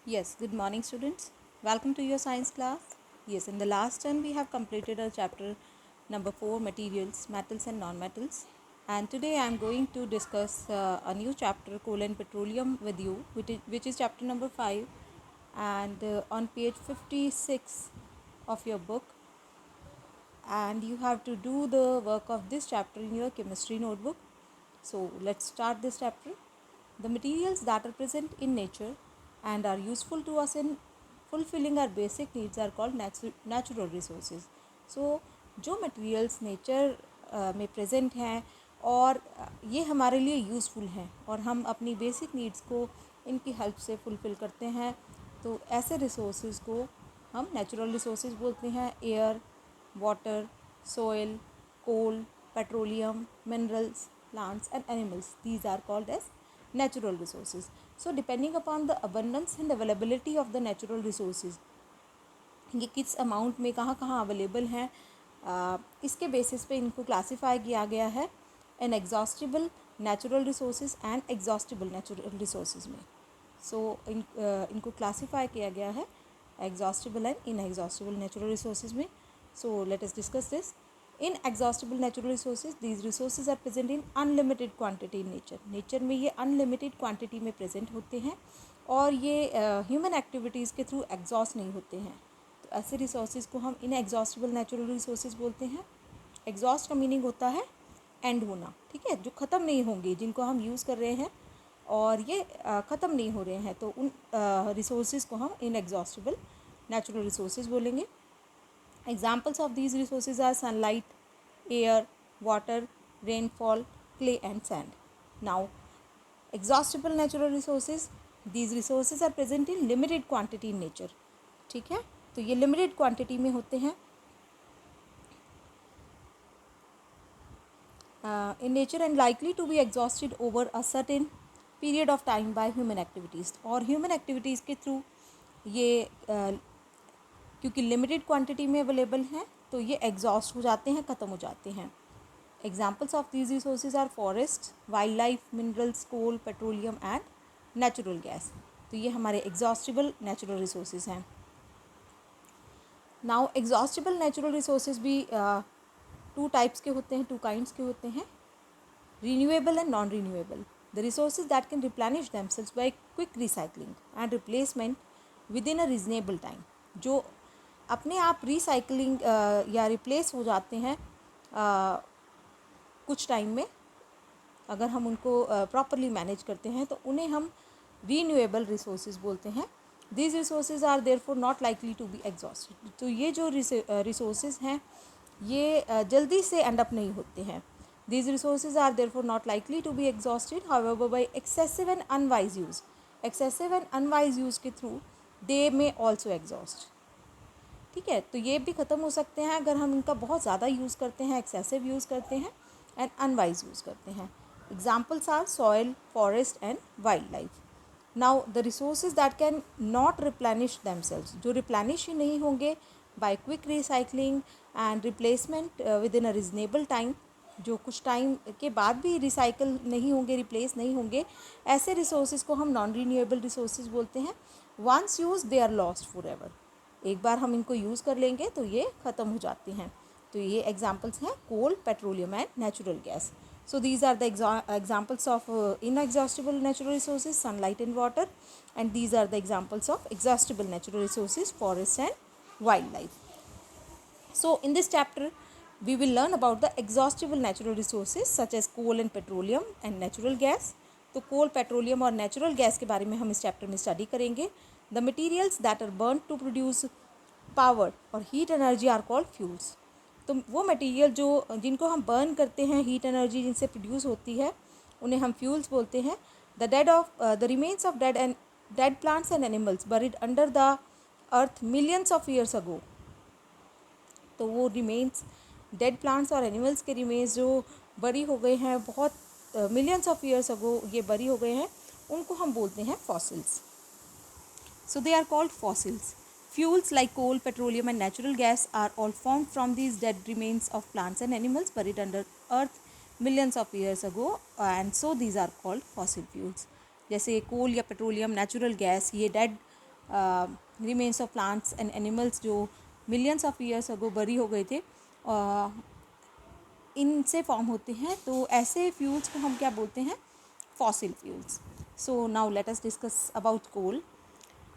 Yes, good morning, students. Welcome to your science class. Yes, in the last term, we have completed our chapter number 4, materials, metals and non-metals. And today I am going to discuss a new chapter, coal and petroleum, with you, which is chapter number 5. And on page 56 of your book, and you have to do the work of this chapter in your chemistry notebook. So let's start this chapter. The materials that are present in nature and are useful to us in fulfilling our basic needs are called natural resources. So जो materials nature में present हैं और ये हमारे लिए useful हैं और हम अपनी बेसिक नीड्स को इनकी हेल्प से फुलफ़िल करते हैं, तो ऐसे रिसोर्सेज को हम नेचुरल रिसोर्सेज बोलते हैं. Air, water, soil, coal, petroleum, minerals, plants and animals. These are called as natural resources. So depending upon the abundance and availability of the natural resources, ये किस अमाउंट में कहाँ कहाँ अवेलेबल हैं, इसके बेसिस पे इनको क्लासीफाई किया गया है inexhaustible natural resources and exhaustible natural resources में. सो इनको क्लासीफाई किया गया है exhaustible and inexhaustible natural resources में. So let us discuss this. Inexhaustible natural resources, these resources are present in unlimited quantity in nature. Nature में ये unlimited quantity में present होते हैं और ये ह्यूमन एक्टिविटीज़ के थ्रू एग्जॉस्ट नहीं होते हैं. तो ऐसे रिसोर्सेज को हम इनएग्जॉस्टिबल नेचुरल रिसोर्सेज बोलते हैं. एग्जॉस्ट का मीनिंग होता है एंड होना, ठीक है, जो ख़त्म नहीं होंगे, जिनको हम यूज़ कर रहे हैं और ये ख़त्म नहीं हो रहे हैं, तो उन रिसोर्सेज को हम इनएग्जॉस्टिबल नेचुरल रिसोर्सेज बोलेंगे. Examples of these resources are sunlight, air, water, rainfall, clay and sand. Now, exhaustible natural resources, these resources are present in limited quantity in nature. ठीक है, तो ये limited quantity में होते हैं in nature and likely to be exhausted over a certain period of time by human activities. और human activities के through ये क्योंकि लिमिटेड क्वांटिटी में अवेलेबल हैं तो ये एग्जॉस्ट हो जाते हैं, ख़त्म हो जाते हैं. Examples of these resources are forest, wild life, minerals, coal, petroleum and natural gas. तो ये हमारे एग्जॉस्टिबल नेचुरल रिसोर्सेज हैं. नाउ एग्जॉस्टिबल नेचुरल रिसोर्सेज भी टू टाइप्स के होते हैं, टू काइंड्स के होते हैं, renewable and non renewable. The resources that can replenish themselves by quick recycling and replacement within a reasonable time. जो अपने आप रिसाइकलिंग या रिप्लेस हो जाते हैं कुछ टाइम में, अगर हम उनको प्रॉपरली मैनेज करते हैं तो उन्हें हम रीन्यूएबल रिसोर्सेज बोलते हैं. These resources are therefore not likely to be exhausted. तो ये जो रिसोर्सेज हैं ये जल्दी से एंड अप नहीं होते हैं. These resources are therefore not likely to be exhausted, however by excessive and unwise use. Excessive and unwise use के through they may also exhaust. ठीक है, तो ये भी ख़त्म हो सकते हैं अगर हम इनका बहुत ज़्यादा यूज़ करते हैं, एक्सेसिव यूज़ करते हैं एंड अनवाइज यूज़ करते हैं. Examples are soil, forest and wild life. Now the resources that can not replenish themselves, जो रिप्लेनिश ही नहीं होंगे by quick recycling and replacement within a reasonable time, जो कुछ टाइम के बाद भी रिसाइकल नहीं होंगे, रिप्लेस नहीं होंगे, ऐसे रिसोर्सेज को हम नॉन रीन्यूएबल रिसोर्सेज बोलते हैं. Once used they are lost for ever. एक बार हम इनको यूज़ कर लेंगे तो ये ख़त्म हो जाती हैं. तो ये एग्जांपल्स हैं coal, petroleum and natural gas. So these are the examples of inexhaustible natural resources, sunlight and water, and these are the examples of exhaustible natural resources, forest and wild life. So in this chapter we will learn about the exhaustible natural resources such as coal and petroleum and natural gas. तो coal, petroleum और natural gas के बारे में हम इस chapter में study करेंगे. The materials that are burn to produce power और heat energy are called fuels. तो वो मटीरियल जिनको हम बर्न करते हैं, हीट एनर्जी जिनसे प्रोड्यूस होती है, उन्हें हम फ्यूल्स बोलते हैं. The remains of dead plants and animals buried under the earth millions of years ago. तो वो रिमेन्स, डेड प्लांट्स और एनिमल्स के रिमेन्स जो बरी हो गए हैं, बहुत मिलियंस ऑफ ईयर्स अगो ये बरी हो गए हैं, उनको हम बोलते हैं fossils. So they are called fossils. Fuels like coal, petroleum and natural gas are all formed from these dead remains of plants and animals buried under earth millions of years ago, and so these are called fossil fuels. जैसे कोल या petroleum, natural gas, ये dead remains of plants and animals जो millions of years ago बरी हो गए थे, इनसे form होते हैं। तो ऐसे फ्यूल्स को हम क्या बोलते हैं? Fossil fuels. So now let us discuss about coal.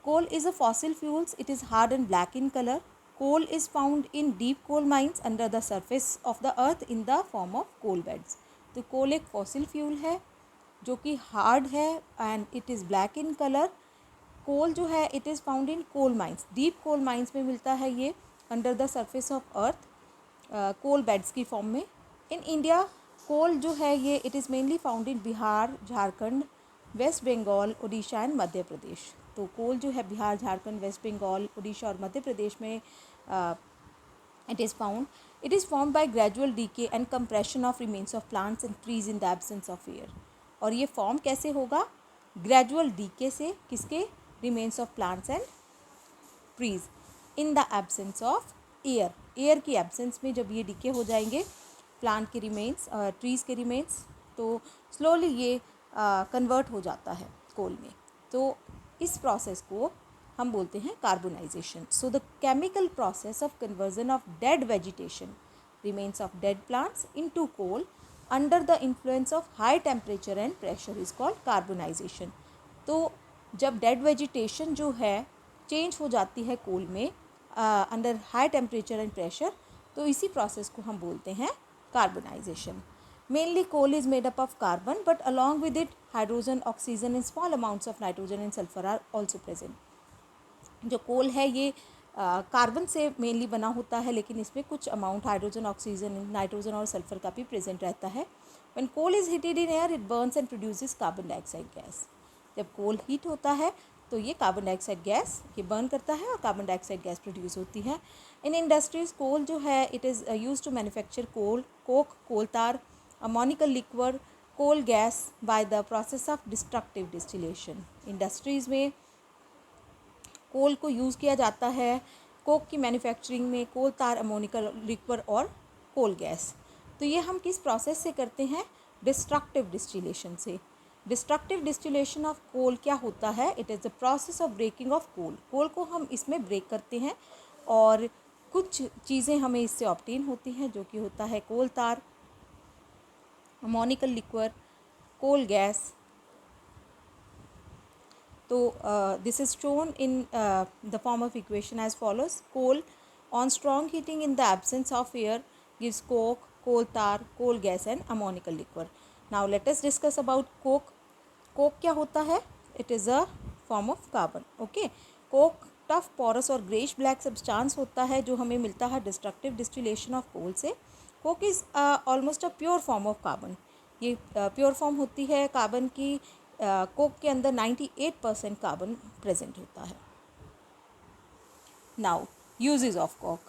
Coal is a fossil fuels. It is hard and black in color. Coal is found in deep coal mines under the surface of the earth in the form of coal beds. तो कोल एक fossil fuel है जो कि hard है and it is black in colour. Coal जो है it is found in coal mines, deep coal mines में मिलता है ये, under the surface of earth, coal beds की फॉर्म में. इन इंडिया कोल जो है ये it is mainly found in Bihar, Jharkhand, West Bengal, Orissa and Madhya Pradesh. तो कोल जो है बिहार, झारखंड, वेस्ट बंगाल, उड़ीसा और मध्य प्रदेश में it is found. It is formed by gradual decay and compression of remains of plants and trees in the absence of air. और ये फॉर्म कैसे होगा? ग्रेजुअल डीके से. किसके? Remains of plants and trees in the absence of air. Air की absence में जब ये डीके हो जाएंगे प्लांट के रिमेन्स, ट्रीज़ के रिमेन्स, तो स्लोली ये कन्वर्ट हो जाता है कोल में. तो इस प्रोसेस को हम बोलते हैं carbonization. So the chemical process of conversion of dead vegetation, remains of dead plants into coal under the influence of high temperature and pressure is called carbonization. तो जब डेड वेजिटेशन जो है चेंज हो जाती है कोल में under high temperature and pressure, तो इसी प्रोसेस को हम बोलते हैं carbonisation. Mainly coal is made up of carbon, but along with it hydrogen, oxygen and small amounts of nitrogen and sulfur are also present. जो कोल है ये कार्बन से मेनली बना होता है, लेकिन इसमें कुछ अमाउंट हाइड्रोजन, ऑक्सीजन, नाइट्रोजन और सल्फर का भी प्रेजेंट रहता है. When coal is heated in air, it burns and produces carbon dioxide gas. जब कोल हीट होता है तो ये कार्बन डाइऑक्साइड गैस ये बर्न करता है और कार्बन डाइऑक्साइड गैस प्रोड्यूस होती है. इन इंडस्ट्रीज कोल जो है it is use to manufacture coal, coke, coal tar, ammoniacal liquid, coal gas by the process of destructive distillation. Industries में कोल को यूज़ किया जाता है कोक की मैन्युफैक्चरिंग में, कोल तार, अमोनिकल लिक्विड और कोल गैस. तो ये हम किस प्रोसेस से करते हैं? डिस्ट्रक्टिव डिस्टिलेशन से. डिस्ट्रक्टिव डिस्टिलेशन ऑफ कोल क्या होता है? It is the process of breaking of coal. Coal को हम इसमें ब्रेक करते हैं और कुछ चीज़ें हमें इससे ऑब्टेन होती हैं जो कि होता है coal tar, ammoniacal liquid, coal gas. तो this is shown in the form of equation as follows. Coal on strong heating in the absence of air gives coke, coal tar, coal gas and ammoniacal liquid. Now let us discuss about coke. Coke क्या होता है? It is a form of carbon. Okay, coke tough, porous और greyish black substance होता है जो हमें मिलता है डिस्ट्रक्टिव डिस्टिलेशन ऑफ कोल से. Coke is almost a pure form of carbon. ये प्योर फॉर्म होती है कार्बन की. कोक के अंदर 98% कार्बन प्रेजेंट होता है. Now uses of coke.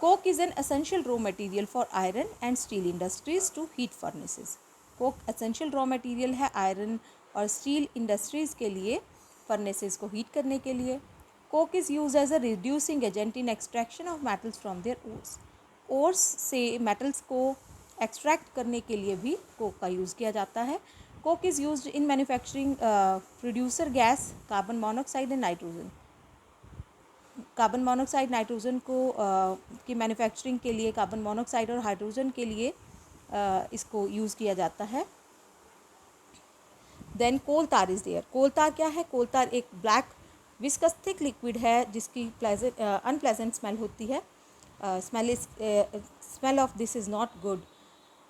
Coke is an essential raw material for iron and steel industries to heat furnaces. Coke essential raw material है iron और स्टील इंडस्ट्रीज़ के लिए, फर्नेसेस को हीट करने के लिए. Coke is use as a reducing agent in extraction of metals from their ores. Ores से metals को एक्सट्रैक्ट करने के लिए भी कोक का यूज़ किया जाता है. Coke is used in manufacturing producer gas, carbon monoxide and nitrogen. Carbon monoxide, nitrogen को की मैन्युफैक्चरिंग के लिए, कार्बन मोनोऑक्साइड और हाइड्रोजन के लिए इसको यूज़ किया जाता है. देन कोल तार इज़ देयर. कोल तार क्या है? कोल तार एक ब्लैक विस्कस थिक लिक्विड है जिसकी अनप्लेजेंट स्मेल होती है. Smell of this is not good.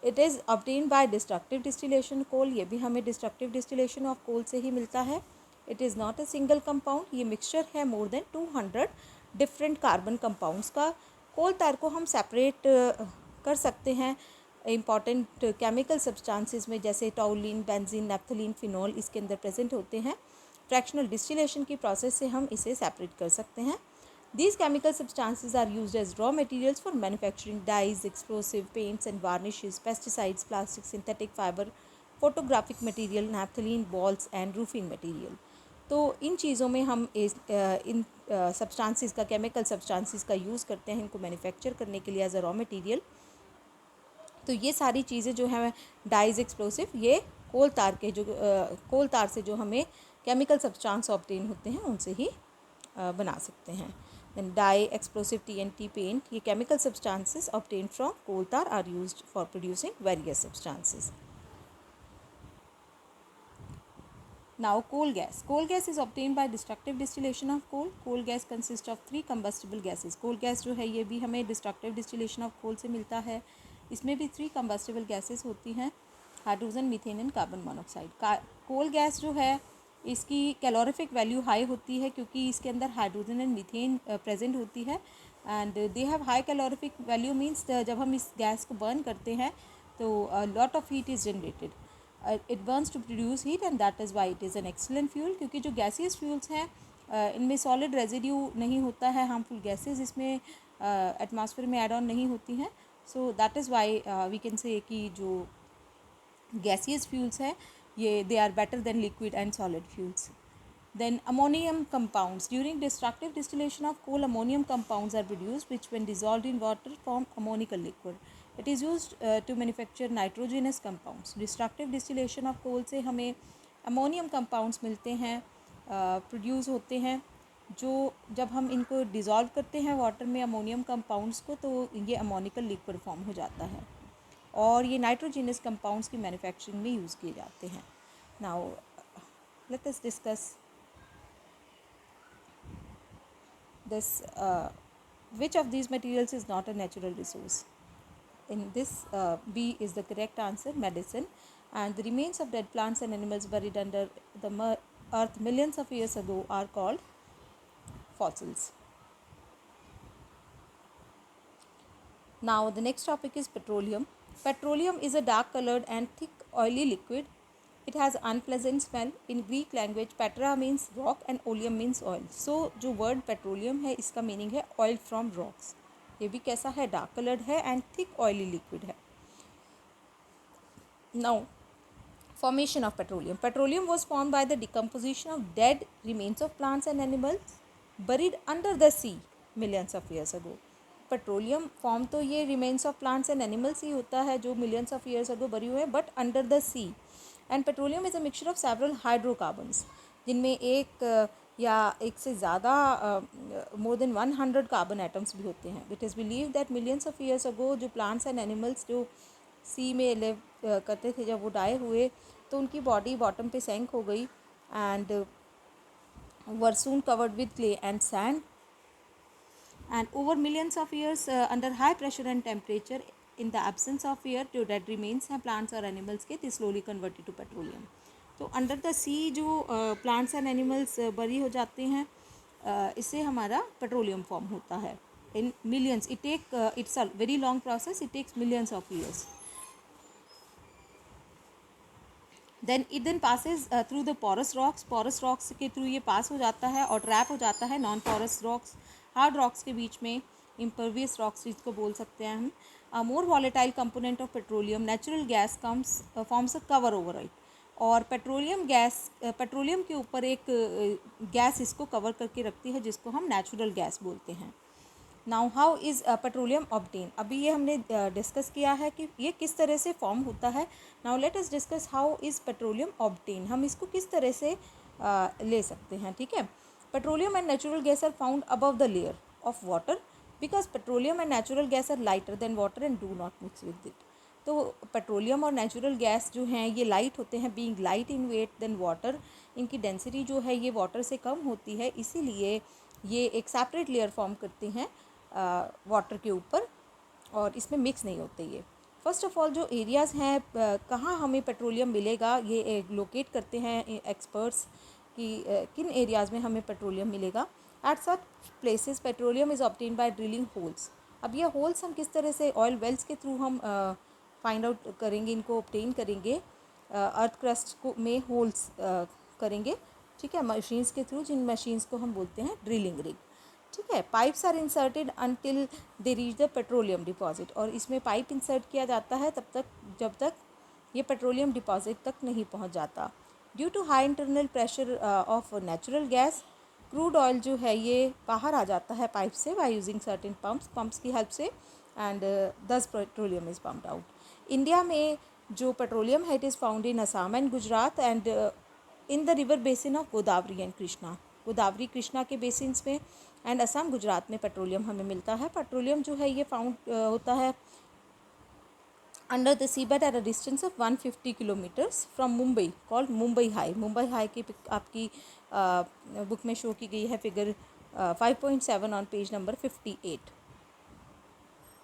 It is obtain by destructive distillation coal. ये भी हमें डिस्ट्रक्टिव डिस्टिलेशन ऑफ कोल से ही मिलता है. It is not a single compound. ये मिक्सचर है more than 200 different carbon compounds का. कोल तार को हम सेपरेट कर सकते हैं इम्पॉर्टेंट केमिकल सब्सटेंसेस में, जैसे टोलुइन, बेंजीन, नैप्थलीन, फिनॉल इसके अंदर प्रेजेंट होते हैं. फ्रैक्शनल डिस्टिलेशन की प्रोसेस से हम इसे सेपरेट कर सकते हैं. These chemical substances are used as raw materials for manufacturing dyes, explosive paints and varnishes, pesticides, plastic, synthetic fiber, photographic material, naphthalene balls and roofing material. तो इन चीज़ों में हम इन सब्सटेंसेस का, केमिकल सब्सटेंसेस का यूज़ करते हैं इनको मैन्युफैक्चर करने के लिए एज अ रॉ मटेरियल. तो ये सारी चीज़ें जो हैं डाइज, एक्सप्लोसिव, ये कोल तार के जो कोल तार से जो हमें केमिकल सब्सटेंस ऑब्टेन होते हैं उनसे ही बना सकते हैं। Then dye, explosive TNT paint, ये chemical substances obtained from coal tar are used for producing various substances. Now coal gas. Coal gas is obtained by destructive distillation of coal. Coal gas consists of 3 combustible gases. Coal gas जो है ये भी हमें destructive distillation of coal से मिलता है. इसमें भी 3 combustible gases होती हैं, hydrogen, methane and carbon monoxide. Coal gas जो है इसकी कैलोरीफिक वैल्यू हाई होती है क्योंकि इसके अंदर हाइड्रोजन एंड मीथेन प्रेजेंट होती है. And they have high calorific value means जब हम इस गैस को बर्न करते हैं तो lot of heat is generated. It burns to produce heat and that is why it is an excellent fuel. क्योंकि जो गैसियस फ्यूल्स हैं इनमें सॉलिड रेजिड्यू नहीं होता है, हार्मफुल गैसेज इसमें एटमॉस्फेयर में ऐड ऑन नहीं होती हैं. So that is why we can say कि जो गैसियस फ्यूल्स हैं ये they are better than liquid and solid fuels. Then ammonium compounds. During destructive distillation of coal, ammonium compounds are produced which when dissolved in water form ammonical liquid. It is used to manufacture nitrogenous compounds. Destructive distillation of coal से हमें ammonium compounds मिलते हैं, produce होते हैं, जो जब हम इनको डिज़ोल्व करते हैं वाटर में अमोनियम कंपाउंड्स को तो ये अमोनिकल लिक्विड फॉर्म हो जाता है और ये नाइट्रोजिनस कंपाउंड्स की मैन्युफैक्चरिंग में यूज़ किए जाते हैं. Now let us discuss this which of these materials is not a natural resource. In this B is the correct answer, medicine. And the remains of dead plants and animals buried under the earth millions of years ago are called fossils. Now the next topic is petroleum. Petroleum is a dark colored and thick oily liquid. It has unpleasant smell. In Greek language, petra means rock and oleum means oil. So जो word petroleum है इसका meaning है oil from rocks. ये भी कैसा है, dark colored है and thick oily liquid है. Now formation of petroleum. Petroleum was formed by the decomposition of dead remains of plants and animals buried under the sea millions of years ago. Petroleum form तो ये remains of plants and animals ही होता है जो millions of years ago buried हुए हैं, but under the sea. And petroleum is a mixture of several hydrocarbons, जिनमें एक या एक से ज़्यादा मोर देन 100 कार्बन एटम्स भी होते हैं. It is believe that millions of years ago जो प्लांट्स एंड एनिमल्स जो सी में लिव करते थे, जब वो डाई हुए तो उनकी बॉडी बॉटम पे सैंक हो गई and were soon covered with clay and sand. And over millions of years under high pressure and temperature in the absence of air, जो dead remains हैं plants और animals के, they slowly converted to petroleum. तो under the sea जो plants and animals बरी हो जाते हैं इससे हमारा petroleum form होता है in millions. It's a very long process. It takes millions of years. Then it then passes through the porous rocks. Porous rocks के थ्रू ये पास हो जाता है और ट्रैप हो जाता है non porous rocks, hard rocks के बीच में, इम्परवियस रॉक्स जिसको बोल सकते हैं हम. More volatile component of petroleum, natural gas forms a cover over it. और पेट्रोलियम के ऊपर एक गैस इसको कवर करके रखती है जिसको हम नेचुरल गैस बोलते हैं. Now how is petroleum obtain. अभी ये हमने डिस्कस किया है कि ये किस तरह से फॉर्म होता है. Now let us discuss how is petroleum obtain. हम इसको किस तरह से ले सकते हैं, ठीक है. Petroleum and natural gas are found above the layer of water because petroleum and natural gas are lighter than water and do not mix with it. तो पेट्रोलियम और नेचुरल गैस जो हैं ये लाइट होते हैं, being light in weight than water. इनकी density जो है ये वाटर से कम होती है, इसीलिए ये एक सेपरेट लेयर फॉर्म करती हैं वाटर के ऊपर और इसमें मिक्स नहीं होते ये. फर्स्ट ऑफ ऑल जो एरियाज़ हैं कहाँ हमें पेट्रोलियम मिलेगा ये लोकेट करते हैं एक्सपर्ट्स कि किन एरियाज़ में हमें पेट्रोलियम मिलेगा. At such places petroleum is obtain bye drilling holes. अब ये होल्स हम किस तरह से ऑयल वेल्स के थ्रू हम फाइंड आउट करेंगे, इनको ऑब्टेन करेंगे. अर्थ क्रस्ट को में होल्स करेंगे, ठीक है, मशीन्स के थ्रू, जिन मशीन्स को हम बोलते हैं ड्रिलिंग रिग, ठीक है. Pipes are inserted until they reach the petroleum deposit. और इसमें पाइप इंसर्ट किया जाता है तब तक जब तक ये पेट्रोलियम डिपॉजिट तक नहीं पहुंच जाता. Due to high internal pressure of natural gas, crude oil जो है ये बाहर आ जाता है पाइप से बाय यूजिंग सर्टेन पंप्स की हेल्प से and this petroleum is pumped out. India में जो पेट्रोलियम है it is found in Assam and Gujarat and in the river basin of Godavari and Krishna. Godavari Krishna के बेसिन्स में, एंड असम गुजरात में पेट्रोलियम हमें मिलता है। पेट्रोलियम जो है ये फाउंड होता है under the sea bed at a distance of 150 kilometres from Mumbai, called Mumbai high. Mumbai high की आपकी बुक में शो की गई है फिगर 5.7 ऑन पेज नंबर 58।